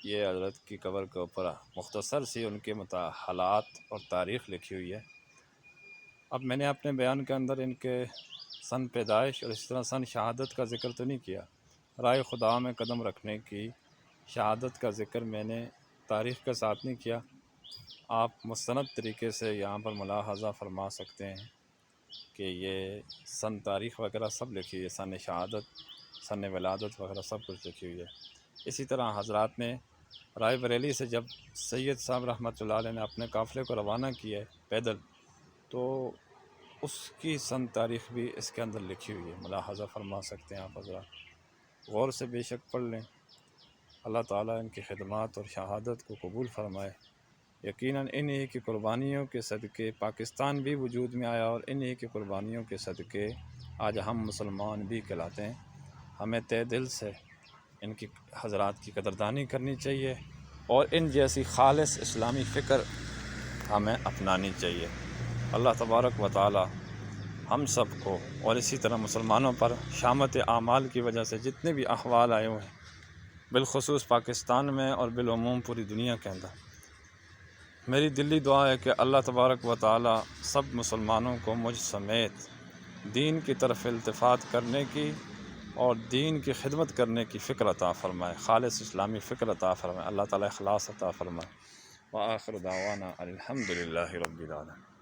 ये हज़रत की कब्र के ऊपर मुख्तसर सी उनके हालात और तारीख़ लिखी हुई है। अब मैंने अपने बयान के अंदर इनके सन पैदाइश और इस तरह सन शहादत का ज़िक्र तो नहीं किया। राय खुदा में कदम रखने की शहादत का ज़िक्र मैंने तारीख़ के साथ नहीं किया। आप मुस्तनद तरीके से यहाँ पर मुलाहज़ा फरमा सकते हैं कि ये सन तारीख़ वगैरह सब लिखी है, सन शहादत, सन विलादत वगैरह सब कुछ लिखी हुई है। इसी तरह हज़रात ने राय बरेली से जब सैयद साहब रहमतुल्लाह अलैह ने अपने काफ़िले को रवाना किया है पैदल, तो उसकी सन तारीख़ भी इसके अंदर लिखी हुई है, मुलाहज़ा फरमा सकते हैं आप हज़रात, गौर से बेशक पढ़ लें। अल्लाह ताला इनकी खिदमत और शहादत को कबूल फ़रमाए। यकीनन इन्हीं की कुर्बानियों के सदक़े पाकिस्तान भी वजूद में आया और इन्हीं की कुर्बानियों के सदक़े आज हम मुसलमान भी कहलाते हैं। हमें तहे दिल से इनकी हज़रात की कदरदानी करनी चाहिए और इन जैसी खालिस इस्लामी फ़िक्र हमें अपनानी चाहिए। अल्लाह तबारक व तआला हम सब को और इसी तरह मुसलमानों पर शामत आमाल की वजह से जितने भी अहवाल आए हुए हैं, बिलखुसूस पाकिस्तान में और बिलअमूम पूरी दुनिया के अंदर, मेरी दिली दुआ है कि अल्लाह तबारक व तआला सब मुसलमानों को मुझ समेत दीन की तरफ इल्तिफ़ात करने की और दीन की खिदमत करने की फ़िक्र अता फ़रमाए, खालिस इस्लामी फ़िक्र अता फ़रमाए। अल्लाह ताला इख़लास अता फ़रमाए। व आखिर दावाना अनिल हम्दुलिल्लाहि रब्बिल आलमीन।